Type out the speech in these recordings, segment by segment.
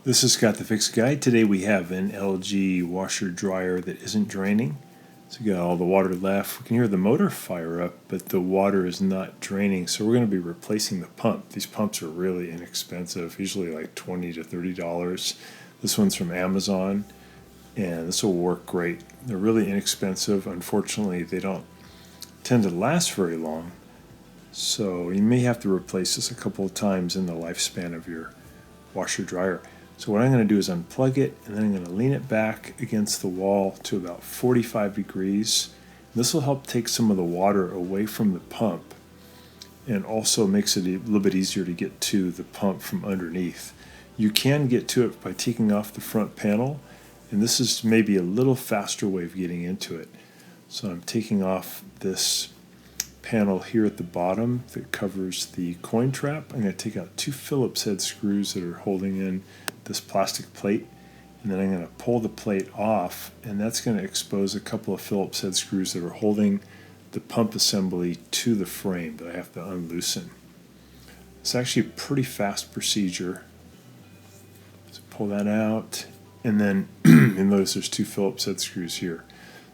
This is Scott the Fix Guy. Today we have an LG washer dryer that isn't draining. So we got all the water left. We can hear the motor fire up, but the water is not draining. So we're going to be replacing the pump. These pumps are really inexpensive, usually like $20 to $30. This one's from Amazon, and this will work great. They're really inexpensive. Unfortunately, they don't tend to last very long. So you may have to replace this a couple of times in the lifespan of your washer dryer. So what I'm going to do is unplug it, and then I'm going to lean it back against the wall to about 45 degrees. This will help take some of the water away from the pump, and also makes it a little bit easier to get to the pump from underneath. You can get to it by taking off the front panel, and this is maybe a little faster way of getting into it. So I'm taking off this panel here at the bottom that covers the coin trap. I'm going to take out 2 Phillips head screws that are holding in this plastic plate, and then I'm going to pull the plate off, and that's going to expose a couple of Phillips head screws that are holding the pump assembly to the frame that I have to unloosen. It's actually a pretty fast procedure. So pull that out, and then you'll notice there's 2 Phillips head screws here.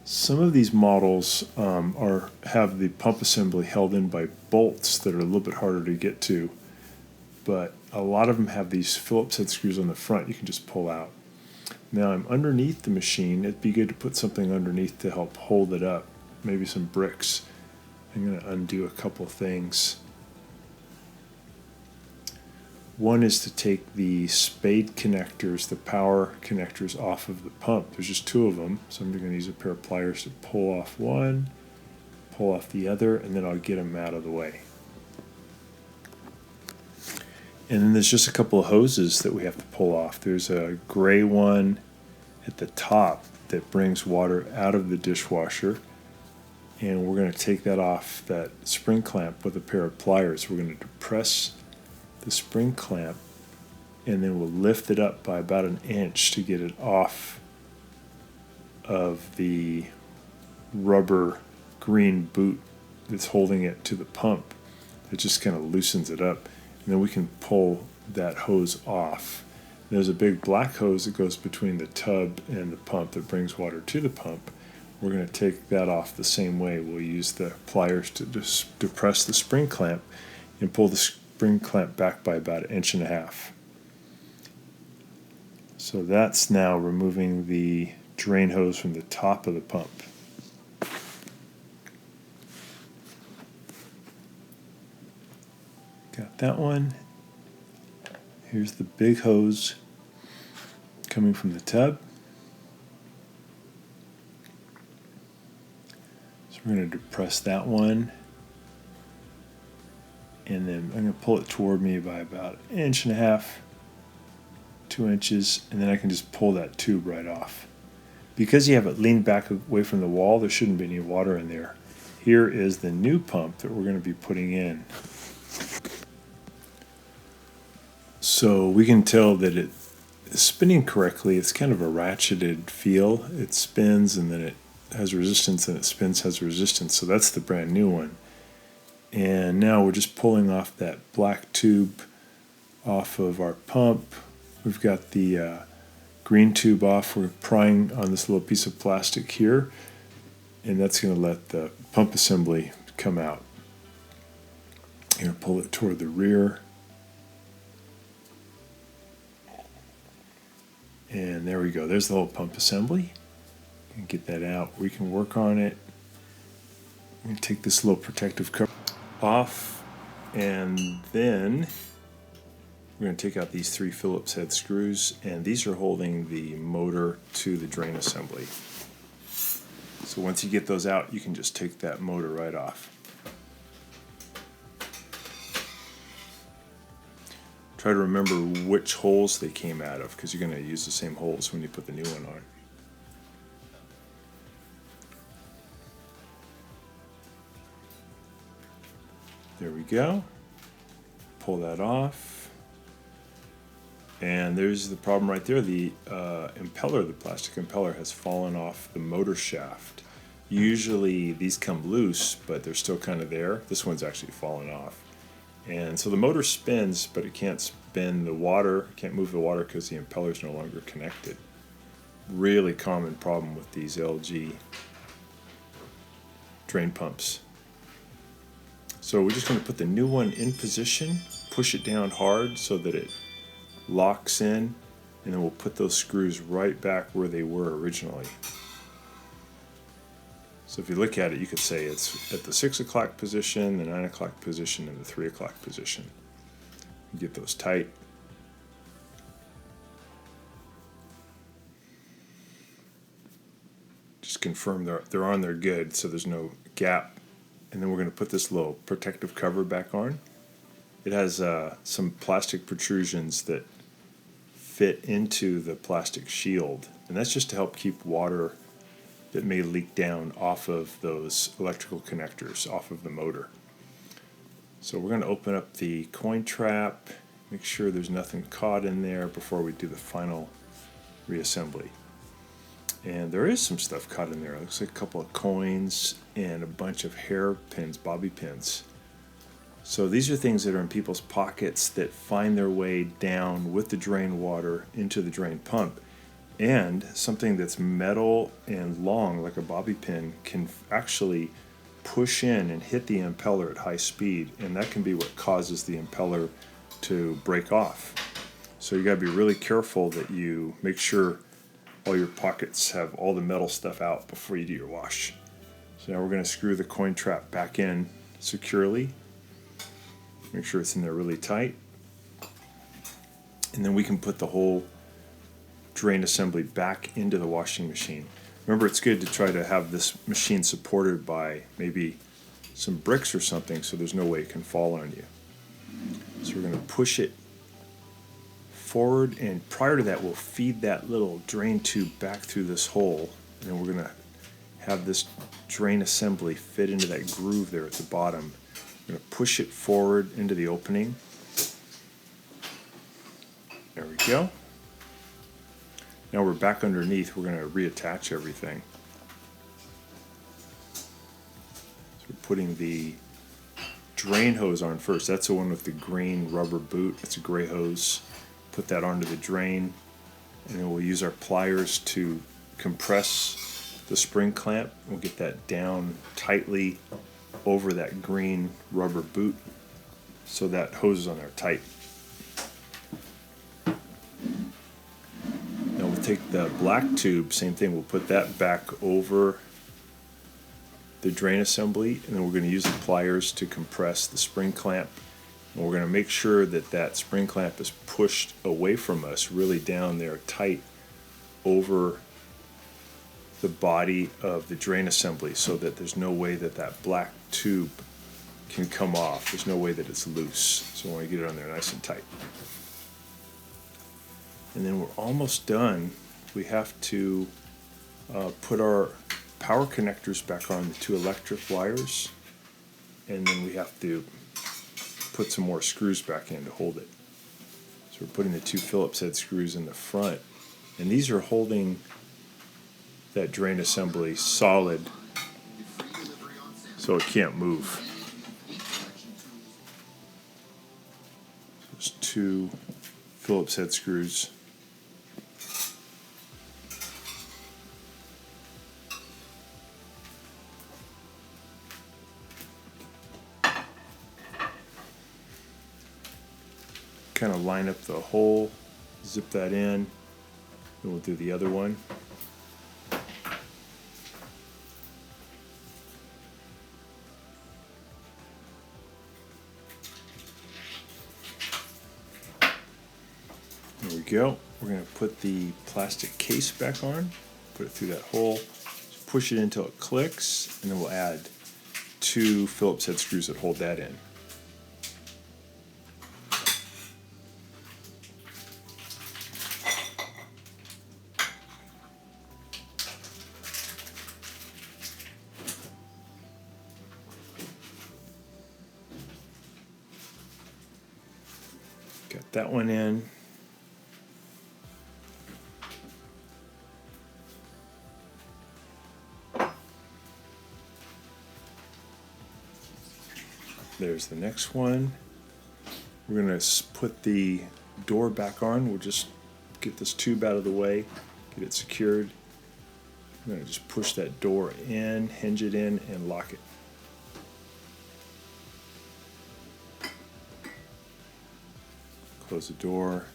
Some of these models have the pump assembly held in by bolts that are a little bit harder to get to, but a lot of them have these Phillips head screws on the front you can just pull out. Now I'm underneath the machine. It'd be good to put something underneath to help hold it up, maybe some bricks. I'm going to undo a couple things. One is to take the spade connectors, the power connectors, off of the pump. There's just 2 of them, so I'm going to use a pair of pliers to pull off one, pull off the other, and then I'll get them out of the way. And then there's just a couple of hoses that we have to pull off. There's a gray one at the top that brings water out of the dishwasher, and we're going to take that off that spring clamp with a pair of pliers. We're going to depress the spring clamp, and then we'll lift it up by about 1 inch to get it off of the rubber green boot that's holding it to the pump. It just kind of loosens it up, and then we can pull that hose off. There's a big black hose that goes between the tub and the pump that brings water to the pump. We're going to take that off the same way. We'll use the pliers to depress the spring clamp and pull the spring clamp back by about 1.5 inches. So that's now removing the drain hose from the top of the pump. Got that one. Here's the big hose coming from the tub. So we're going to depress that one, and then I'm going to pull it toward me by about 1.5 inches, 2 inches, and then I can just pull that tube right off. Because you have it leaned back away from the wall, there shouldn't be any water in there. Here is the new pump that we're going to be putting in. So we can tell that it is spinning correctly. It's kind of a ratcheted feel. It spins and then it has resistance, and it spins, has resistance. So that's the brand new one. And now we're just pulling off that black tube off of our pump. We've got the green tube off. We're prying on this little piece of plastic here, and that's going to let the pump assembly come out. I'm going to pull it toward the rear. And there we go. There's the whole pump assembly. And get that out. We can work on it. I'm going to take this little protective cover off, and then we're going to take out these 3 Phillips head screws, and these are holding the motor to the drain assembly. So once you get those out, you can just take that motor right off. Try to remember which holes they came out of, because you're going to use the same holes when you put the new one on. There we go. Pull that off. And there's the problem right there. The impeller, the plastic impeller, has fallen off the motor shaft. Usually these come loose, but they're still kind of there. This one's actually fallen off. And so the motor spins, but it can't been the water, can't move the water because the impeller is no longer connected. Really common problem with these LG drain pumps. So we're just going to put the new one in position, push it down hard so that it locks in, and then we'll put those screws right back where they were originally. So if you look at it, you could say it's at the 6 o'clock position, the 9 o'clock position, and the 3 o'clock position. You get those tight. Just confirm they're on there good, so there's no gap. And then we're going to put this little protective cover back on. It has some plastic protrusions that fit into the plastic shield, and that's just to help keep water that may leak down off of those electrical connectors, off of the motor. So we're going to open up the coin trap, make sure there's nothing caught in there before we do the final reassembly. And there is some stuff caught in there. It looks like a couple of coins and a bunch of hairpins, bobby pins. So these are things that are in people's pockets that find their way down with the drain water into the drain pump. And something that's metal and long, like a bobby pin, can actually push in and hit the impeller at high speed, and that can be what causes the impeller to break off. So you got to be really careful that you make sure all your pockets have all the metal stuff out before you do your wash. So now we're going to screw the coin trap back in securely. Make sure it's in there really tight. And then we can put the whole drain assembly back into the washing machine. Remember, it's good to try to have this machine supported by maybe some bricks or something so there's no way it can fall on you. So we're going to push it forward, and prior to that we'll feed that little drain tube back through this hole, and then we're going to have this drain assembly fit into that groove there at the bottom. We're going to push it forward into the opening. There we go. Now we're back underneath. We're going to reattach everything. So we're putting the drain hose on first. That's the one with the green rubber boot. It's a gray hose. Put that onto the drain, and then we'll use our pliers to compress the spring clamp. We'll get that down tightly over that green rubber boot so that hose is on there tight. Take the black tube, same thing, we'll put that back over the drain assembly, and then we're going to use the pliers to compress the spring clamp, and we're going to make sure that that spring clamp is pushed away from us, really down there tight over the body of the drain assembly, so that there's no way that that black tube can come off. There's no way that it's loose, so we want to get it on there nice and tight. And then we're almost done. We have to put our power connectors back on the 2 electric wires, and then we have to put some more screws back in to hold it. So we're putting the 2 Phillips head screws in the front, and these are holding that drain assembly solid so it can't move. There's 2 Phillips head screws. Kind of line up the hole, zip that in, and we'll do the other one. There we go. We're going to put the plastic case back on, put it through that hole, push it until it clicks, and then we'll add 2 Phillips head screws that hold that in. Got that one in. There's the next one. We're going to put the door back on, we'll just get this tube out of the way, get it secured. I'm going to just push that door in, hinge it in, and lock it. Close the door.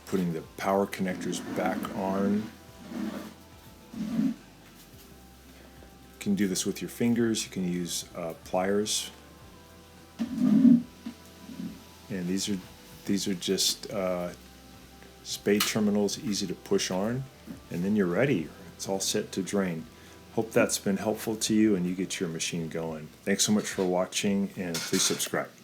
Putting the power connectors back on. You can do this with your fingers. You can use pliers. And these are just spade terminals, easy to push on, and then you're ready. It's all set to drain. Hope that's been helpful to you and you get your machine going. Thanks so much for watching, and please subscribe.